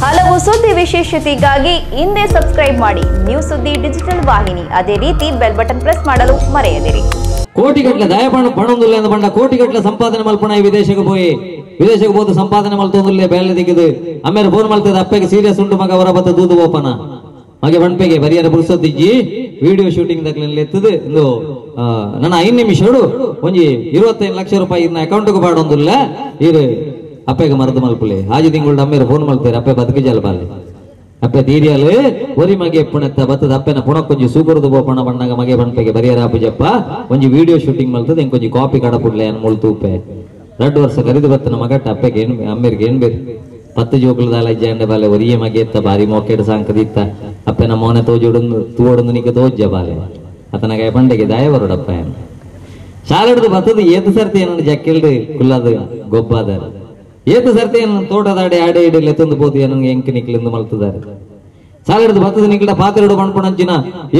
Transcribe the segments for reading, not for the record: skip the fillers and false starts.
ಹಲವು ಸುದ್ದಿ ವಿಶೇಷತೆಗಾಗಿ ಹಿಂದೆ ಸಬ್ಸ್ಕ್ರೈಬ್ ಮಾಡಿ ನ್ಯೂಸ್ ಸುದ್ದಿ ಡಿಜಿಟಲ್ ವಾಹಿನಿ. ಅದೇ ರೀತಿ ಬೆಲ್ ಬಟನ್ ಪ್ರೆಸ್ ಮಾಡಲು ಮರೆಯದಿರಿ. ಕೋಟಿಗಟ್ಟಲೆ ದಯಪಣ ಪಣೊಂದುಲ್ಲ ಎಂದು ಬಂಡ ಕೋಟಿಗಟ್ಟಲೆ ಸಂಪಾದನೆ ಮಲ್ಪಣ ವಿದೇಶಕ್ಕೆ ಹೋದು ಸಂಪಾದನೆ ಮಲ್ತೊಂದುಲ್ಲೇ ಬೇಳೆ ದಿಕ್ಕಿದು ಆಮೇಲೆ ಫೋನ್ ಮಲ್ತದ ಅಪ್ಪಗೆ ಸೀರಿಯಸ್ ಉಂಟು ಮಗ ಅವರ ಬತ್ತ ದೂದು ಓಪನ ಮಗೆ ಬಣ್ಪೆಗೆ ಬರಿಯರ ಬುರ್ಸೊತ್ತಿಜ್ಜಿ ವಿಡಿಯೋ ಶೂಟಿಂಗ್ ದಾಖಲೆ ಎತ್ತದು ಇಂದು ನನ್ನ 5 ನಿಮಿಷ ಒಂಜಿ 25 ಲಕ್ಷ ರೂಪಾಯಿ ಇನ್ನ ಅಕೌಂಟ್ಗೆ ಬಾಡೊಂದುಲ್ಲ ಇದು ಅಪ್ಪಗೆ ಮರದು ಮಲ್ಪುಲೆ ಆಜಿ ತಿಂಗಳು ಅಮ್ಮೇರ ಫೋನ್ ಮಲ್ತಾರೆ ಅಪ್ಪೆ ಬದುಕು ಜಲ್ಬಾಲೆ ಅಪ್ಪೆ ತೀರಿಯಲು ಒರಿ ಮಗೆ ಎಪ್ಪಣೆತ್ತ ಬತ್ತದ ಅಪ್ಪನ ಪುನಃ ಕೊಂಚ ಸೂಗರದು ಬೋಪಣ ಬಣ್ಣಗ ಮಗೆ ಬಣ್ಪೆಗೆ ಬರಿಯರ ಅಪ್ಪುಜಪ್ಪ ಒಂಜಿ ವಿಡಿಯೋ ಶೂಟಿಂಗ್ ಮಲ್ತದೆ ಕೊಂಚ ಕಾಪಿ ಕಡಪುಡ್ಲೆ ಅನ್ ಮುಳ್ತೂಪೆ 2 ವರ್ಷ ಕರಿದು ಬತ್ತನ ಮಗಟ್ಟ ಅಪ್ಪೆಗೆ ಅಮ್ಮೇರಿಗೆ ಏನ್ ಬೇಕು 10 ಜೋಕುಲದಾಲ ಜಂಡೆ ಬಾಲೆ ಒರಿಯ ಮಗೆ ಎತ್ತ ಬಾರಿ ಮೋಕೆಡ್ ಸಾಂಕದಿತ್ತ ಅಪ್ಪನ ಮೋನೆ ತೋಜುಡೊಂದು ತೂವಡೊಂದು ನಿಕ್ಕೆ ತೋಜ್ಜ ಬಾಲೆ ಅತನಗೆ ಬಂಡೆಗೆ ದಾಯ ಬರೋಡಪ್ಪ ಶಾಲೆಡ್ದು ಬತ್ತದು ಏತು ಸರ್ತಿ ಏನನ್ನು ಜಕ್ಕೆಲ್ದು ಕುಲ್ಲದ ಗೊಬ್ಬಾದಾರ ಏತು ಸರ್ತಿ ಏನನ್ನು ತೋಟದಾಡೆ ಆಡೆ ಇಡಲಿ ಎತ್ತೊಂದು ಪೋತಿ ನನಗೆ ಎಂಕ ನಿಕ್ಲಿಂದು ಮಲ್ತದಾರೆ ಶಾಲೆಡ್ದು ಬತ್ತದ ನಿಕ್ಲ ಪಾತ್ರೆಡು ಬಣ್ಪಣಂಚಿನ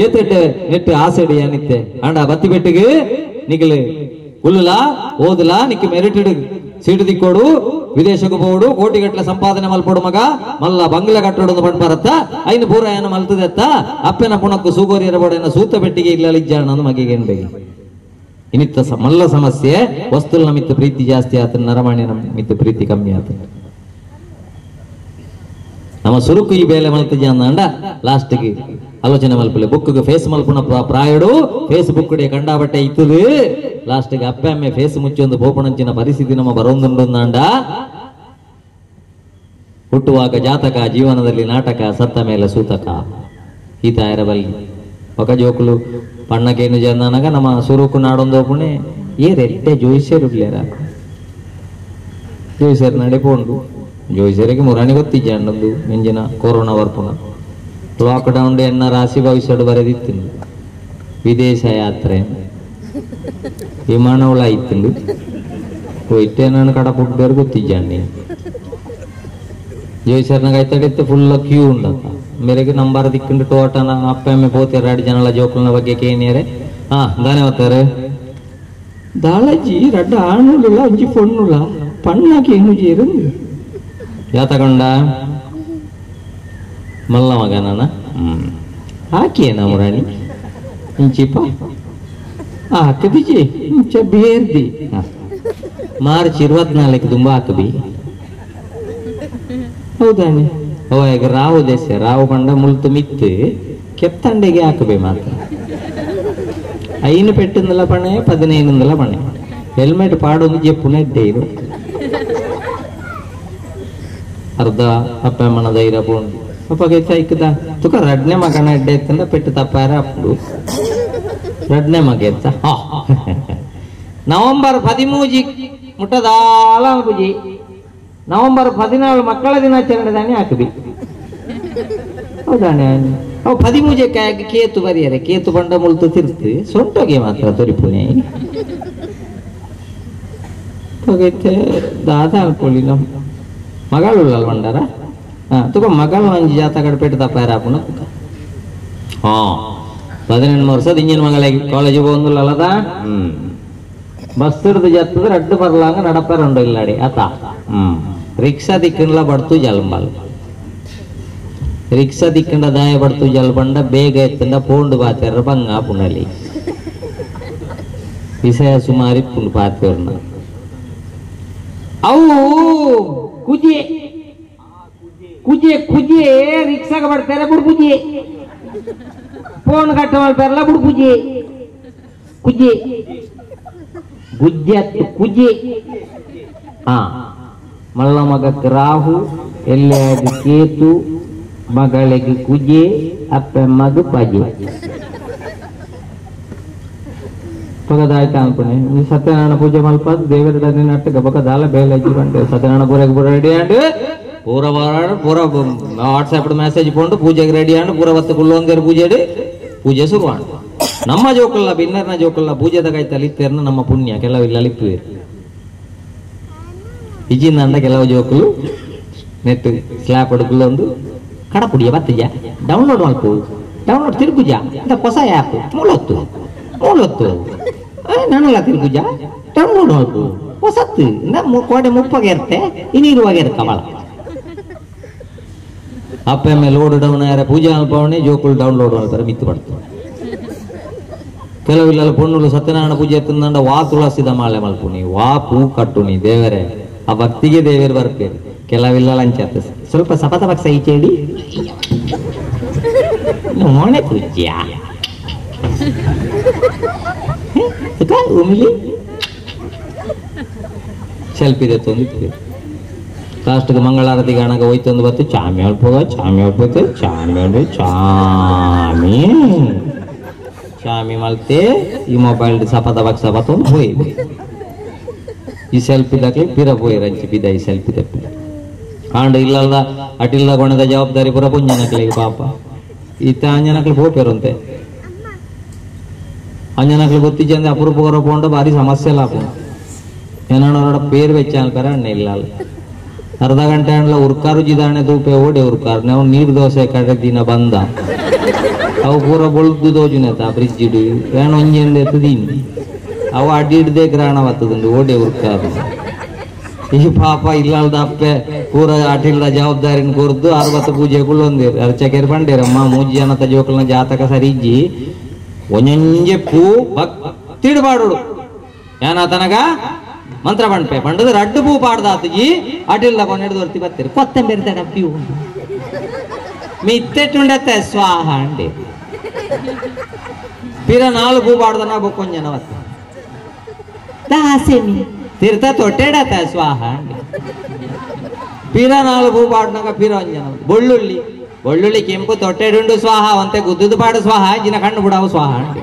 ಏತೆಟ್ಟೆ ನೆಟ್ಟು ಆಸೆಡಿ ಏನಿತ್ತೆ ಅಂಡ ಬತ್ತಿ ಬೆಟ್ಟಿಗೆ ನಿಕ್ಲು ಕುಲ್ಲುಲ ಓದಲ ನಿಕ್ಕೆ ಮೆರಿಟೆಡ್ ಸೀಟು ದಿಕ್ಕೋಡು ವಿದೇಶಕ್ಕೆ ಹೋಡು ಕೋಟಿಗಟ್ಟಲೆ ಸಂಪಾದನೆ ಮಲ್ಪಡು ಮಗ ಮಲ್ಲ ಬಂಗ್ಲೆ ಕಟ್ಟೋಡು ಬಣ್ಪರತ್ತ ಐನು ಪೂರ ಏನ ಮಲ್ತದೆತ್ತ ಅಪ್ಪನ ಪುಣಕ್ಕು ಸೂಗೋರಿ ಇರಬೋಡ ಸೂತ ಬೆಟ್ಟಿಗೆ ಇಲ್ಲ ಇಜ್ಜಾಣ ಮಗಿಗೆ ಏನ್ಬೇಕು ಇನ್ನಿತ್ತ ಮಲ್ಲ ಸಮಸ್ಯೆ ವಸ್ತುಲ ಮಿತ್ತ ಪ್ರೀತಿ ಜಾಸ್ತಿ ಆತ ನರಮಾಣಿ ಮಿತ್ತ ಪ್ರೀತಿ ಕಮ್ಮಿ ಆತ ನಮ್ಮ ಸುರುಕು ಈ ಬೇಲೆ ಮಲ್ತಿದ್ಯ ಅಂದ ಲಾಸ್ಟ್ಗೆ ಆಲೋಚನೆ ಮಲ್ಪಲೆ ಬುಕ್ಗೆ ಫೇಸ್ ಮಲ್ಪುನ ಪ್ರಾಯಡು ಫೇಸ್ಬುಕ್ ಕಂಡಾಬಟ್ಟೆ ಇತ್ತದು ಲಾಸ್ಟ್ಗೆ ಅಪ್ಪೆ ಅಮ್ಮೆ ಫೇಸ್ ಮುಚ್ಚೊಂದು ಬೋಪಣಂಚಿನ ಪರಿಸ್ಥಿತಿ ನಮ್ಮ ಬರೋಂದುಂಡೊಂದಾಂಡ ಹುಟ್ಟುವಾಗ ಜಾತಕ ಜೀವನದಲ್ಲಿ ನಾಟಕ ಸತ್ತ ಮೇಲೆ ಸೂತಕ ಈತ ಇರಬಲ್ಲಿ ఒక జోకులు పన్నకేను జందనగా ನಮ್ಮ ಸುರುಕು ನಾಡೊಂದೋಪುಣೆ ಏರೆಟ್ಟೆ ಜೋಯಿಸೇರುಡ್ಲೇರ ಜೋಯಿಸೇರು ನಡೆಪೋಂಡು ಜೋಯಿಸೇರಿಗೆ ಮುರಾಣಿ ಗೊತ್ತಿಜ್ಜಂಡು ಎಂಜಿನ ಕೊರೋನಾ ವರ್ಪುನ ಲಾಕ್ಡೌನ್ ಎನ್ನ ರಾಶಿ ಭವಿಷ್ಯಡು ಬರೆದಿತ್ತಿಂದು ವಿದೇಶ ಯಾತ್ರೆ ವಿಮಾನ ಉಳ ಇತ್ತಿಂದು ಹೋಯ್ತೆ ನಾನು ಕಡಪುಟ್ಟರು ಗೊತ್ತಿಜ್ಜಂಡಿ ಜೋಯಿಸೇರ್ನಾಗ ಐತಡಿತ್ತೆ ಫುಲ್ ಕ್ಯೂ ಉಂಡತ್ತ ಮೇರೆಗೆ ನಂಬರ್ ದಿಕ್ಕಿಂಡು ಟೋಟನ ಅಪ್ಪ ಅಮ್ಮೆ ಪೋತೆ 2 ಜನల ಜೋಕುಲ್ನ ಬಗ್ಗೆ ಕೇನಿಯರೆ ಧನ್ಯವಾದ ದಾಳಜಿ 2 ಆಣುಲ್ಲ ಒಂಜಿ ಪೊಣ್ಣುಲ್ಲ ಪಣ್ಣಾಕಿ ಏನು ಜೀರು ಯಾ ತಗೊಂಡ ಮಲ್ಲ ಮಗ ನಾನ ಹಾಕಿಯೇನ ಮುರಾಣಿ ಇಂಚಿಪ್ಪ ಹಾಕಬಿಜಿ ಇಂಚ ಬೇರ್ದಿ ಮಾರ್ಚ್ 24 ತುಂಬಾ ಹಾಕಬಿ ಹೌದಾನೆ ಈಗ ರಾವು ದೇಶ ರಾವು ಬಂಡ ಮುಳ್ತು ಮಿತ್ತು ಕೆತ್ತಂಡೆಗೆ ಹಾಕಬೇ ಮಾತ್ರ 5 ಪೆಟ್ಟಿಂದಲ ಪಣೆ 15 ಪಣೆ ಹೆಲ್ಮೆಟ್ ಪಾಡೊಂದು ಜೆಪ್ಪುನ ಇದ್ದೇ ಇದು ಅರ್ಧ ಅಪ್ಪಮ್ಮನ ಧೈರ್ಯ ಪೋಂಡು ಅಪ್ಪಗೆ ಚೈಕದ ತುಕ 2ನೇ ಮಗನ ಎಡ್ಡೆ ಎತ್ತಂದ ಪೆಟ್ಟು ತಪ್ಪಾರ ಅಪ್ಪು 2ನೇ ಮಗ ಎತ್ತ ನವೆಂಬರ್ 13 ಮುಟ್ಟದಾಲ ಪೂಜಿ ನವೆಂಬರ್ 14 ಮಕ್ಕಳ ದಿನಾಚರಣೆ ದಾನೆ ಹಾಕಬಿ ಹೌದಾನೆ ಅವು 13 ಕೇತು ಬರಿಯರೆ ಕೇತು ಬಂಡ ಮುಳ್ತು ತಿರ್ತು ಸೊಂಟೋಗೆ ಮಾತ್ರ ತೊರಿಪುಣೆ ಹೋಗೈತೆ ದಾದ ಅನ್ಕೊಳ್ಳಿ ನಮ್ಮ ಮಗಳು ಬಂಡಾರ ತುಕ ಮಗಳು ಅಂಜಿ ಜಾತ ಕಡ್ಪೇಟು ತಪ್ಪಾರ ಹಾಪುಣ 18 ವರ್ಷದ ಇಂಜಿನ ಮಗಳಿಗೆ ಕಾಲೇಜಿಗೆ ಹೋಗಂದಿಲ್ಲ ಅಲ್ಲದ ಬಸ್ ಹಿಡಿದು ಜತ್ತದ 2 ಬರ್ಲಾಂಗ ನಡಪಾರ ಉಂಡು ಇಲ್ಲಾಡಿ ಆತ ರಿಕ್ಷಾ ದಿಕ್ಕಂಡ್ಲ ಬಡ್ತು ಜಲ್ಬಲ್ ರಿಕ್ಷಾ ದಿಕ್ಕಂಡ ದಾಯ ಬಡ್ತು ಜಲ್ಬಂಡ ಬೇಗ ಎತ್ತಂಡ ಪೋಂಡು ಬಾತ್ಯಾರ ಬಂಗ ಪುಣಲಿ ವಿಷಯ ಸುಮಾರಿ ಪುಂಡು ಪಾತ್ಯರ್ನ ಅವು ಕುಜೆ ಕುಜೆ ಕುಜೆ ರಿಕ್ಷಾಗ ಬರ್ತಾರೆ ಬುಡ್ ಕುಜೆ ಫೋನ್ ಕಟ್ಟ ಮಾಡ್ತಾರಲ್ಲ ಬುಡ್ ಕುಜೆ ಕುಜೆ ಗುಜ್ಜತ್ತು ಕುಜೆ ಮಲ್ಲ ಮಗಕ್ಕೆ ರಾಹು ಎಲ್ಲೆಗೆ ಕೇತು ಮಗಳಿಗೆ ಕುಜೆ ಅಪ್ಪಮ್ಮದು ಪಜೆ ಪಗದಾಯ್ತ ಅನ್ಪಣೆ ಸತ್ಯನಾರಾಯಣ ಪೂಜೆ ಮಲ್ಪ ದೇವರ ನಟ್ಟು ಗಬಕ ದಾಲ ಬೇಲೆ ಬಂಡೆ ಸತ್ಯನಾರಾಯಣ ಪೂರಕ್ಕೆ ಪೂರ ರೆಡಿ ಆಂಡು ಪೂರ ಪೂರ ವಾಟ್ಸಾಪ್ ಮೆಸೇಜ್ ಪೋಂಡು ಪೂಜೆಗೆ ರೆಡಿ ಆಂಡು ಪೂರ ಹೊತ್ತು ಕುಲ್ಲೊಂದೇರು ಪೂಜೆ ಪೂಜೆ ಶುರುವಾಂಡು ನಮ್ಮ ಜೋಕಲ್ಲ ಬಿನ್ನರ್ನ ಜೋಕಲ್ಲ ಪೂಜೆದ ಕಾಯ್ತ ಅಲಿತ್ತೇರ್ನ ನಮ್ಮ ಪುಣ್ಯ ಕೆಲವಿಲ್ಲ ಅಲಿಪ್ಪುವೇರು ಇಜಿಂದ ಕೆಲವು ಜೋಕುಲು ನೆಟ್ ಸ್ಲಾಪ್ ಹುಡುಕಲೊಂದು ಕಡಪುಡಿಯ ಬತ್ತಿಜ ಡೌನ್ಲೋಡ್ ಮಾಡ್ಕೊ ಡೌನ್ಲೋಡ್ ತಿರುಗುಜ ಅಂತ ಹೊಸ ಆ್ಯಪ್ ಮೂಲೊತ್ತು ನಾನೆಲ್ಲ ತಿರುಗುಜ ಡೌನ್ಲೋಡ್ ಮಾಡ್ಕೊ ಹೊಸತ್ತು ಕೋಡೆ ಮುಪ್ಪಾಗೆ ಇರುತ್ತೆ ಇನ್ನಿರುವಾಗ ಇರ್ತಾವಳ ಅಪ್ಪ ಎಮ್ಮೆ ಲೋಡ್ ಡೌನ್ ಆಯ್ರೆ ಪೂಜೆ ಅಲ್ಪವಣೆ ಜೋಕುಲು ಡೌನ್ಲೋಡ್ ಮಾಡ್ತಾರೆ ಮಿತ್ತು ಪಡ್ತಾರೆ ಕೆಲವಿಲ್ಲ ಪೊಣ್ಣುಲು ಸತ್ಯನಾರಾಯಣ ಪೂಜೆ ಎತ್ತಂದ ವಾ ತುಳಸಿದ ಮಾಲೆ ಮಲ್ಪುನಿ ವಾ ಪೂ ಕಟ್ಟುನಿ ದೇವರೇ ಆ ಭಕ್ತಿಗೆ ದೇವರು ಬರ್ಪೇರು ಕೆಲವಿಲ್ಲ ಲಂಚ ಸ್ವಲ್ಪ ಸಪತ ಪಕ್ಷ ಈಚೇಡಿ ಮೊಣೆ ಪೂಜ್ಯ ಸೆಲ್ಫಿದೆ ತೊಂದಿತ್ತು ಲಾಸ್ಟ್ಗೆ ಮಂಗಳಾರತಿ ಗಣಗ ಹೋಯ್ತೊಂದು ಬತ್ತು ಚಾಮಿ ಹೊಳ್ಪೋಗ ಚಾಮಿ ಹೊಳ್ಪೋತೆ ಚಾಮಿ ಹೊಳ್ಬಿ ಚಾಮಿ ಮಲ್ತೆ ಈ ಮೊಬೈಲ್ ಸಪದ ಬಕ್ಸ ಬತ್ತೊಂದು ಹೋಯ್ತು ಈ ಸೆಲ್ಫಿ ದಾಖಲೆ ಪಿರ ಹೋಯ್ ರಂಚಿ ಬಿದ ಈ ಸೆಲ್ಫಿ ತಪ್ಪಿ ಕಾಂಡ ಇಲ್ಲದ ಅಟಿಲ್ದ ಗೊಣದ ಜವಾಬ್ದಾರಿ ಪುರ ಪುಂಜನಕ್ಲಿಗೆ ಪಾಪ ಈತ ಅಂಜನಕ್ಲಿ ಹೋಗ್ಪೇರಂತೆ ಅಂಜನಕ್ಲಿ ಗೊತ್ತಿಜ್ಜಂದೆ ಅಪರೂಪ ಹೊರಪೊಂಡ ಭಾರಿ ಸಮಸ್ಯೆ ಲಾಪ ಏನಾಡ ಪೇರು ವೆಚ್ಚ ಅನ್ಕರ ಅಣ್ಣ ಇಲ್ಲ ಅರ್ಧ ಗಂಟೆ ಅಂಡ್ಲ ಉರ್ಕಾರು ಜಿದಾಣೆ ತೂಪೆ ಓಡೆ ಉರ್ಕಾರು ನಾವು ನೀರು ದೋಸೆ ಕಡೆ ದಿನ ಬಂದ ಅವು ಪೂರ ಬೊಳ್ದು ದೋಜುನೆತ ಫ್ರಿಜ್ ಇಡು ಏನ ಒಂಜೆಂದು ಎತ್ತದೀನಿ ಅವು ಅಡ್ಡಿ ಹಿಡ್ದೆ ಗ್ರಹಣ ಬರ್ತದಂಡು ಓಡೆ ಉರ್ಕಾರು ಈ ಪಾಪ ಇಲ್ಲದ ಅಪ್ಪೆ ಪೂರ ಅಟಿಲ್ದ ಜವಾಬ್ದಾರಿನ ಕೊರ್ದು 60 ಪೂಜೆಗಳು ಒಂದಿರು ಅರ್ಚಕೇರ್ ಬಂಡೇರಮ್ಮ 3 ಜನ ತಜೋಕಲ್ನ ಜಾತಕ ಸರಿಜ್ಜಿ ಒಂಜೊಂಜೆ ಪೂ ಭಕ್ತಿಡ್ಬಾಡು ಏನ ತನಗ ಮಂತ್ರ ಬಂಡ್ಪೆ ಬಂಡದ ರಡ್ಡು ಪೂ ಪಾಡ್ದಾತಜಿ ಅಟಿಲ್ದ ಕೊಂಡೆಡ್ದು ವರ್ತಿ ಬರ್ತೀರಿ ಕೊತ್ತಂಬರಿ ತಡ ಪ್ಯೂ ಮಿತ್ತೆಟ್ಟುಂಡತ್ತೆ ಸ್ವಾಹ ಅಂಡಿ ಪಿರ 4 ಪೂ ಪಾಡ್ದನ ಬೊಕ್ಕೊಂಜನ ಬತ್ತ ದಾಸೆಮಿ ತೀರ್ಥ ತೊಟ್ಟೆಡತ್ತ ಸ್ವಾಹ ಅಂಡಿ ಪಿರ 4 ಪೂ ಪಾಡ್ನಾಗ ಪಿರ ಒಂಜನ ಬೊಳ್ಳುಳ್ಳಿ ಕೆಂಪು ತೊಟ್ಟೆಡುಂಡು ಸ್ವಾಹ ಒಂತೆ ಗುದ್ದುದು ಪಾಡು ಸ್ವಾಹ ಜಿನ ಕಣ್ಣು ಬಿಡಾವು ಸ್ವಾಹ ಅಂಡಿ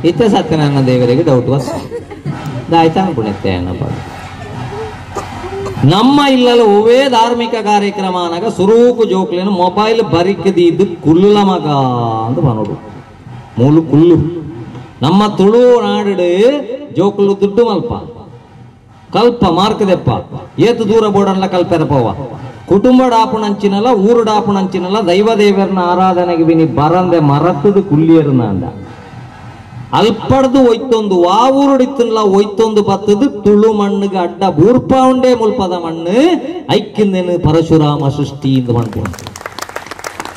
ಇತ್ತ ಸತ್ಯನಾರಾಯಣ ದೇವರಿಗೆ ಡೌಟ್ ಬಸ್ ದಾಯ್ತಾ ಅನ್ಕೊಂಡೆ ನಮ್ಮ ಇಲ್ಲಲ್ಲ ಒವೇ ಧಾರ್ಮಿಕ ಕಾರ್ಯಕ್ರಮ ಅನಾಗ ಸುರೂಕು ಜೋಕ್ಲೇನು ಮೊಬೈಲ್ ಬರಿಕದಿದ್ದು ಕುಲ್ಲ ಮಗ ಅಂತ ಬನೋಡು ಮೂಲು ಕುಲ್ಲು ನಮ್ಮ ತುಳು ನಾಡು ಜೋಕುಲು ದುಡ್ಡು ಮಲ್ಪ ಕಲ್ಪ ಮಾರ್ಕದೆಪ್ಪ ಏತು ದೂರ ಬೋಡನ್ಲ ಕಲ್ಪೆರಪವ ಕುಟುಂಬ ಡಾಪುಣಂಚಿನಲ್ಲ ಊರು ಡಾಪುಣಂಚಿನಲ್ಲ ದೈವ ದೇವರನ್ನ ಆರಾಧನೆಗೆ ಬಿನಿ ಬರಂದೆ ಮರತ್ತದು ಕುಲ್ಲಿಯರ್ನ ಅಂದ ಅಲ್ಪಡ್ದು ಒಯ್ತೊಂದು ವಾವೂರುಡಿತ್ತಲ್ಲ ಒಯ್ತೊಂದು ಬತ್ತದು ತುಳು ಮಣ್ಣಿಗೆ ಅಡ್ಡ ಬೂರ್ಪಾಂಡೆ ಮುಲ್ಪದ ಮಣ್ಣು ಐಕ್ಯಂದೇನು ಪರಶುರಾಮ ಸೃಷ್ಟಿ ಇಂದ ಮಾಡ್ಕೊಂಡು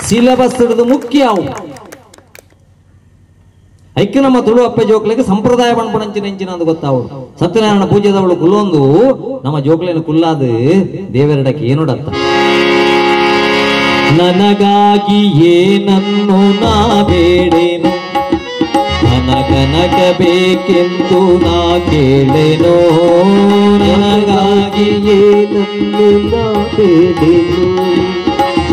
ಸಿಲೆಬಸ್ ಹಿಡಿದು ಮುಖ್ಯ ಅವು ಐಕ್ಯ ನಮ್ಮ ತುಳು ಅಪ್ಪೆ ಜೋಕ್ಲೆಗೆ ಸಂಪ್ರದಾಯ ಬಣ್ಪಣಂಚಿನ ಹೆಂಚಿನ ಅಂತ ಗೊತ್ತಾವು ಸತ್ಯನಾರಾಯಣ ಪೂಜೆದವಳು ಕುಲ್ಲೊಂದು ನಮ್ಮ ಜೋಕ್ಲೇನು ಕುಲ್ಲಾದು ದೇವರಡಕ್ಕೆ ಏನೋಡತ್ತ ನನಗಾಗಿ ಏನನ್ನು ನಾ ಬೇಡೇನು ನನಗನಗ ಬೇಕೆಂದು ನಾ ಕೇಳೆನೋ ನನಗಾಗಿ ಏನನ್ನು ನಾ ಬೇಡೇನು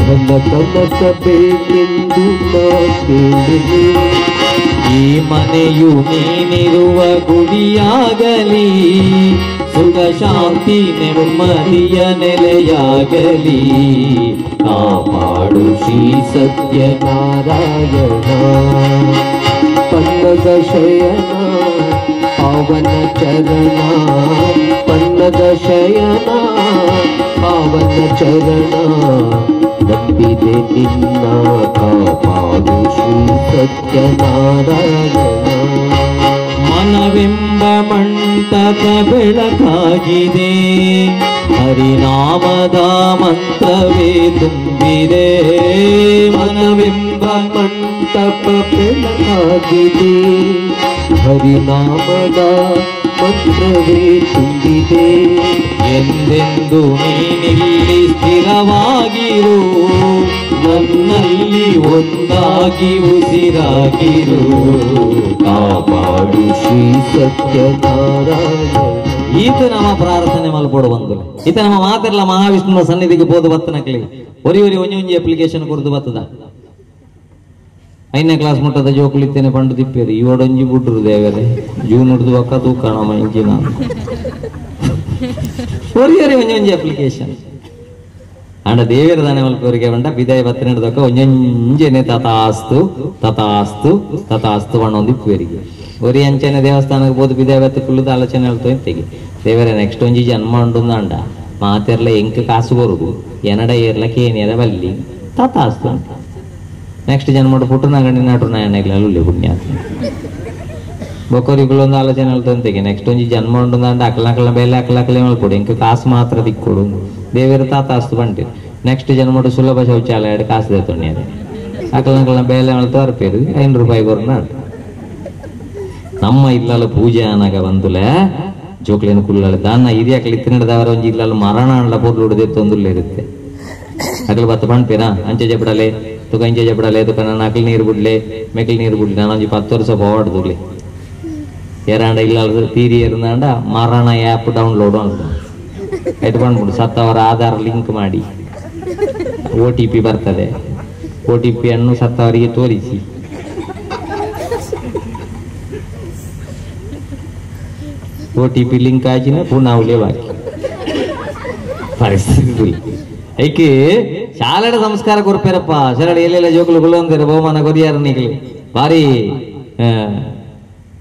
ನನ್ನ ಕನಸ ಬೇಕೆಂದು ನಾ ಕೇಳೆನು ಈ ಮನೆಯು ನೀನಿರುವ ಗುಡಿಯಾಗಲಿ ಸುಖ ಶಾಂತಿ ನೆಮ್ಮದಿಯ ನೆಲೆಯಾಗಲಿ ಕಾಪಾಡು ಶ್ರೀ ಸತ್ಯನಾರಾಯಣ ಪನ್ನದ ಶಯನ ಪಾವನ ಚರಣ ಪನ್ನದ ಶಯನ ಪಾವನ ಚರಣ ನಂಬಿದೆ ನಿನ್ನ ಕಾಪಾಡು ಶ್ರೀ ಸತ್ಯನಾರಾಯಣ ಮನವೆಂಬ ಮಂಟಪ ಬೆಳಕಾಗಿದೆ ಹರಿನಾಮದ ಮಂತ್ರವೇ ತುಂಬಿದೆ ಮನವೆಂಬ ಮಂಟಪ ಬೆಳಕಾಗಿದೆ ಹರಿನಾಮದ ಮಂತ್ರವೇ ತುಂಬಿದೆ ಎಂದೆಂದು ನೀನಿಲ್ಲಿ ಸ್ಥಿರವಾಗಿರು ನನ್ನಲ್ಲಿ ಒಂದಾಗಿ ಉಸಿರಾಗಿರು ಕಾಪಾಡು ಶ್ರೀ ಸತ್ಯನಾರಾಯಣ ಈತ ನಮ್ಮ ಪ್ರಾರ್ಥನೆ ಮಲ್ಪೋಡು ಬಂದು ಈತ ನಮ್ಮ ಮಾತೆಲ್ಲ ಮಹಾವಿಷ್ಣುವ ಸನ್ನಿಧಿಗೆ ಬೋದು ಬತ್ತನಕ್ಲಿ ಒರಿ ಒಂಜಿ ಅಪ್ಲಿಕೇಶನ್ ಕೊಡ್ದು ಬತ್ತದ 5ನೇ ಕ್ಲಾಸ್ ಮುಟ್ಟದ ಜೋಕುಲಿತ್ತೇನೆ ಪಂಡು ತಿಪ್ಪೇರಿ ಇವಡೊಂಜಿ ಬಿಡ್ರು ದೇವರೇ ಜೂನ್ ಹಿಡಿದು ಒಕ್ಕ ತೂಕಣಮ್ಮ ಇಂಜಿನ ಒರಿ ಒಂಜಿ ಅಪ್ಲಿಕೇಶನ್ ಅಂಡ ದೇವರ ದಾನೆ ಮಲ್ಪವರಿಗೆ ಬಂಡ ಬಿದಾಯ ಬತ್ತನೆ ಹಿಡ್ದಕ್ಕ ಒಂಜಂಜೆನೆ ತಥಾಸ್ತು ತಥಾಸ್ತು ತಥಾಸ್ತು ಬಣ್ಣೊಂದಿಪ್ಪೇರಿಗೆ ಒರಿ ಅಂಚನೆ ದೇವಸ್ಥಾನಕ್ಕೆ ಬೋದು ಬಿದಾಯ ಬತ್ತ ಕುಲ್ಲದ ಆಲೋಚನೆ ಹೇಳ್ತೋ ತೆಗಿ ದೇವರೇ ನೆಕ್ಸ್ಟ್ ಒಂಜಿ ಜನ್ಮ ಉಂಡು ಅಂಡ ಮಾತೆರ್ಲ ಎಂಕ್ ಕಾಸು ಬರುದು ಎನಡ ಏರ್ಲ ಕೇನಿಯದ ಬಲ್ಲಿ ತಥಾಸ್ತು ಅಂತ ನೆಕ್ಸ್ಟ್ ಜನ್ಮ ಪುಟ್ಟು ನಗಂಡಿ ನಾಟು ನಾಯಣಗ್ಲಲ್ಲಿ ಪುಣ್ಯ ಬೊಕ್ಕರಿಗಳೊಂದು ಆಲೋಚನೆ ಹೇಳ್ತಂತೆಗೆ ನೆಕ್ಸ್ಟ್ ಒಂಜಿ ಜನ್ಮ ಉಂಡು ಅಂಡ ಅಕ್ಕಲಕ್ಕಲ ಬೇಲೆ ಅಕ್ಕಲಕ್ಕಲೆ ಮಲ್ಕೊಡು ಎಂಕ್ ಕಾಸು ಮಾತ್ರ ದಿಕ್ಕೊಡು ದೇವರ ತಾತಾಸ್ತು ಬಂಟೆ ನೆಕ್ಸ್ಟ್ ಜನ್ಮಡು ಸುಲಭ ಶೌಚಾಲಯ ಕಾಸು ತೊಗೊಂಡು ಅಕಲ್ನ ಬೇಲೆ ತೋರ್ಪೇರು ₹5 ಕೊರ್ನ ನಮ್ಮ ಇಲ್ಲಲ್ಲ ಪೂಜೆ ಅನಾಗ ಬಂದುಲೆ ಜೋಕ್ಲೇನು ಕುಲ್ಲ ದಾನ ಹಿರಿಯಕಲಿ ತಿನ್ನಡದವರ ಒಂಜಿ ಇಲ್ಲಲ್ಲ ಮರಣ ಅಂಡ್ಲ ಪೋರ್ಲು ಹುಡುದೆ ತೊಂದುಲ್ಲೆ ಇರುತ್ತೆ ಅಕಲ್ ಬತ್ತ ಪಣ್ಪೇರಾ ಅಂಚೆ ಜಪಡಲೆ ತುಕ ಇಂಚೆ ಜಪಡಲೆ ತುಕ ನಾನು ಅಕಲ್ ನೀರು ಬಿಡ್ಲೆ ಮೆಕಲ್ ನೀರು ಬಿಡ್ಲಿ ನಾನು ಒಂಜಿ 10 ವರ್ಷ ಪೋವಾಡ್ದುಗ್ಲಿ ಏರಾಂಡ ಇಲ್ಲ ತೀರಿ ಇರಂದಾಂಡ ಮರಣ ಆ್ಯಪ್ ಡೌನ್ಲೋಡ್ ಅಂತ ಇಟ್ಕೊಂಡ್ಬಿಡು ಸತ್ತವರ ಆಧಾರ್ ಲಿಂಕ್ ಮಾಡಿ OTP ಬರ್ತದೆ OTP ಅನ್ನು ಸತ್ತವರಿಗೆ ತೋರಿಸಿ OTP ಲಿಂಕ್ ಆಚಿನ ಪುನಃ ಬಾಕಿ ಪರಿಸ್ಥಿತಿ ಐಕೆ ಶಾಲೆಡ ಸಂಸ್ಕಾರ ಕೊರ್ಪೇರಪ್ಪ ಶಾಲೆ ಎಲ್ಲೆಲ್ಲ ಜೋಕುಲು ಗುಲ್ಲಂತಾರೆ ಬಹುಮಾನ ಕೊರಿಯಾರ ನಿಖಿಲ್ ಭಾರಿ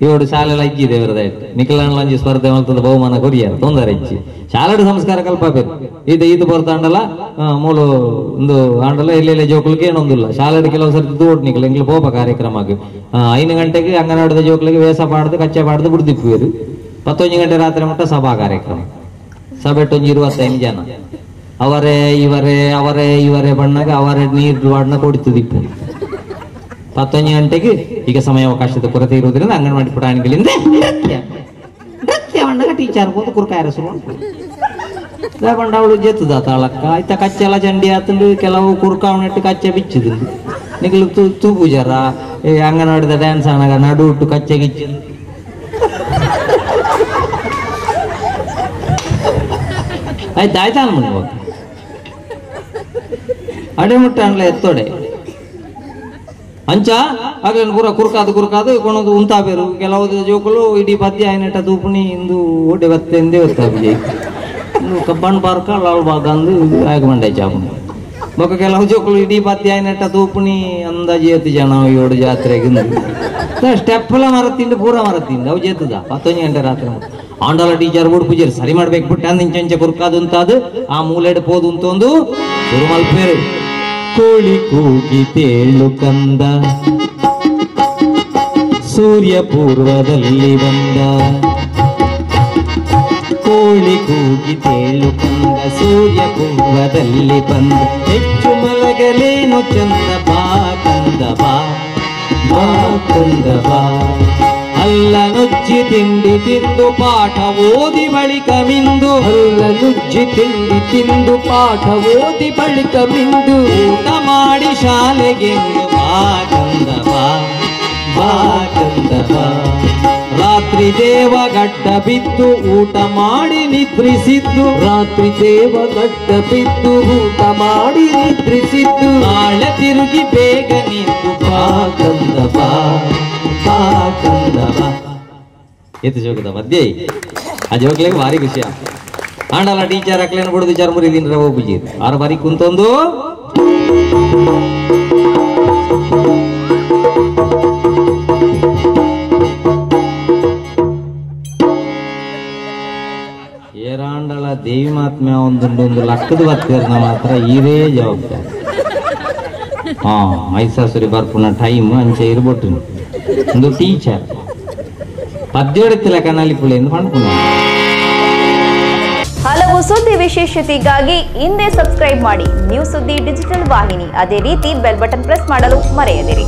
ಇವಡು ಶಾಲೆಲ್ಲ ಇಜ್ಜಿದೆ ಇವರದಾಯ್ತು ನಿಖಿಲಂಜಿ ಸ್ಪರ್ಧೆ ಮಲ್ತದ ಬಹುಮಾನ ಕೊರಿಯಾರ ತೊಂದರೆ ಇಜ್ಜಿ ಶಾಲೆಡ ಸಂಸ್ಕಾರ ಕಲ್ಪಬೇಕು ಇದು ಬರ್ತಾಂಡಲ್ಲ ಮೂಲು ಒಂದು ಆಂಡಲ್ಲ ಎಲ್ಲೆಲ್ಲ ಜೋಕುಲಿಗೆ ಏನೊಂದಿಲ್ಲ ಶಾಲೆಡ್ ಕೆಲವು ಸರ್ತಿ ದೂಡ್ ನಿಖಿಲ್ ಎಂಗ್ಲು ಪೋಪ ಕಾರ್ಯಕ್ರಮಕ್ಕೆ 5 ಗಂಟೆಗೆ ಅಂಗನವಾಡಿದ ಜೋಕುಲಿಗೆ ವೇಷ ಪಾಡ್ದು ಕಚ್ಚೆ ಪಾಡ್ದು ಬಿಡ್ದಿಪ್ಪುವರು 11 ಗಂಟೆ ರಾತ್ರಿ ಮಟ್ಟ ಸಭಾ ಕಾರ್ಯಕ್ರಮ ಸಭೆಟ್ಟೊಂದು 25 ಜನ ಅವರೇ ಇವರೇ ಬಣ್ಣಗೆ ಅವರೇ ನೀರು ಬಣ್ಣ ಕೊಡ್ತಿದ್ದಿಪ್ಪು 11 ಗಂಟೆಗೆ ಈಗ ಸಮಯಾವಕಾಶದ ಕೊರತೆ ಇರುವುದರಿಂದ ಅಂಗನವಾಡಿ ಪುಟಾಣಿಗಳಿಂದ ನೃತ್ಯ ಬಣ್ಣಗ ಟೀಚರ್ ಬೋದು ಕುರ್ಕಾಯರ ಶುರು ಬಂಡ ಅವಳು ಜೆತ್ತದ ತಾಳಕ್ಕ ಆಯ್ತ ಕಚ್ಚೆಲ್ಲ ಚಂಡಿ ಆತಂದು ಕೆಲವು ಕುರ್ಕಾವನೆಟ್ಟು ಕಚ್ಚೆ ಬಿಚ್ಚಿದ್ರು ನಿಗಲು ತೂಪು ಜರ ಅಂಗನವಾಡಿದ ಡ್ಯಾನ್ಸ್ ಆನಾಗ ನಡು ಇಟ್ಟು ಕಚ್ಚೆ ಗಿಚ್ಚಿದ್ರು ಆಯ್ತಾ ಅನ್ಮಂಡ್ ಅಡೆ ಮುಟ್ಟ ಅನ್ಲ ಎತ್ತೋಡೆ ಅಂಚ ಆಗ್ಲೇನು ಪೂರ ಕುರ್ಕಾದು ಕೊಣದು ಉಂತಾ ಬೇರು ಕೆಲವು ಜೋಕುಲು ಇಡೀ ಪದ್ಯ ಆಯ್ನಟ ತೂಪುಣಿ ಇಂದು ಓಡೆ ಬತ್ತೆ ಎಂದೇ ಗೊತ್ತಾಗಿ ಕಬ್ಬನ್ ಪಾರ್ಕ ಲಾಲ್ ಬಾಗ್ ಅಂದು ಆಗಮಂಡೆ ಚಾಪುಣಿ ಬೊಕ್ಕ ಕೆಲವು ಜೋಕುಲು ಇಡೀ ಪದ್ಯ ಆಯ್ನಟ ತೂಪುಣಿ ಅಂದಾಜಿ ಎತ್ತು ಜನ ಏಳು ಜಾತ್ರೆಗೆ ಸ್ಟೆಪ್ಪೆಲ್ಲ ಮರತಿಂದು ಪೂರ ಮರತಿಂದು ಅವು ಜೇತದ 11 ಗಂಟೆ ರಾತ್ರಿ ಆಂಡಲ ಟೀಚರ್ ಬೋರ್ಡ್ ಪೂಜಾರಿ ಸರಿ ಮಾಡ್ಬೇಕು ಬಿಟ್ಟು ಅಂದಿಂಚೆ ಕುರ್ಕಾದು ಅಂತಾದು ಆ ಮೂಲೆಡ್ ಪೋದು ಅಂತ ಒಂದು ಶುರು ಮಲ್ಪೇರು ಕೋಳಿ ಕೂಗಿ ತೇಳು ಕಂದ ಸೂರ್ಯ ಪೂರ್ವದಲ್ಲಿ ಬಂದ ಕೋಳಿ ಕೂಗಿ ತೇಳು ಕಂದ ಸೂರ್ಯ ಪೂರ್ವದಲ್ಲಿ ಬಂದ ಹೆಚ್ಚು ಮಲಗಲೇನು ಚಂದ ಬಾ ಕಂದ ಬಾ ಕಂದ ಬಾ ಅಲ್ಲ ನುಜ್ಜಿ ತಿಂಡಿ ತಿಂದು ಪಾಠ ಓದಿ ಬಳಿಕ ಮಿಂದು ಅಲ್ಲ ನುಜ್ಜಿ ತಿಂಡಿ ತಿಂದು ಪಾಠ ಓದಿ ಬಳಿಕ ಮಿಂದು ಊಟ ಮಾಡಿ ಶಾಲೆಗೆ ಬಾ ಕಂದ ಬಾ ಕಂದ ಬಾ ರಾತ್ರಿ ದೇವಗಡ್ಡ ಬಿದ್ದು ಊಟ ಮಾಡಿ ನಿದ್ರಿಸಿದ್ದು ರಾತ್ರಿ ದೇವಗಡ್ಡ ಬಿದ್ದು ಊಟ ಮಾಡಿ ನಿದ್ರಿಸಿದ್ದು ನಾಳೆ ತಿರುಗಿ ಬೇಗ ನಿಂತು ಬಾ ಕಂದ ಬಾ ಕಂದ ಬಾ ಎತ್ತು ಜೋಗದ ಮಧ್ಯೆ ಆ ಜೋಗ್ಲಿಗೆ ಭಾರಿ ಖುಷಿ ಆಂಡಲ ಟೀಚರ್ ಅಕ್ಲೇನು ಬಿಡುದು ಚರ್ಮುರಿ ದಿನ ಹೋಗ್ಬಿಜಿ ಆರು ಬಾರಿ ಕುಂತೊಂದು ಏರಾಂಡಲ ದೇವಿ ಮಾತ್ಮ್ಯ ಒಂದು ಲಕ್ಕದ ಬರ್ತೀರ್ನ ಮಾತ್ರ ಇದೇ ಜವಾಬ್ದಾರಿ ಮೈಸಾಸುರಿ ಬರ್ಪುನ ಟೈಮ್ ಅಂಚೆ ಇರ್ಬಿಟ್ಟು ಒಂದು ಟೀಚರ್ ಪದ್ಯೋಡಿತ್ತಿಲ್ಲ ಕಣ್ಣಲ್ಲಿ ಪುಳಿಯನ್ನು ಮಾಡ್ಕೊಂಡು ಹಲವು ಸುದ್ದಿ ವಿಶೇಷತೆಗಾಗಿ ಹಿಂದೆ ಸಬ್ಸ್ಕ್ರೈಬ್ ಮಾಡಿ ನ್ಯೂಸ್ ಸುದ್ದಿ ಡಿಜಿಟಲ್ ವಾಹಿನಿ. ಅದೇ ರೀತಿ ಬೆಲ್ ಬಟನ್ ಪ್ರೆಸ್ ಮಾಡಲು ಮರೆಯದಿರಿ.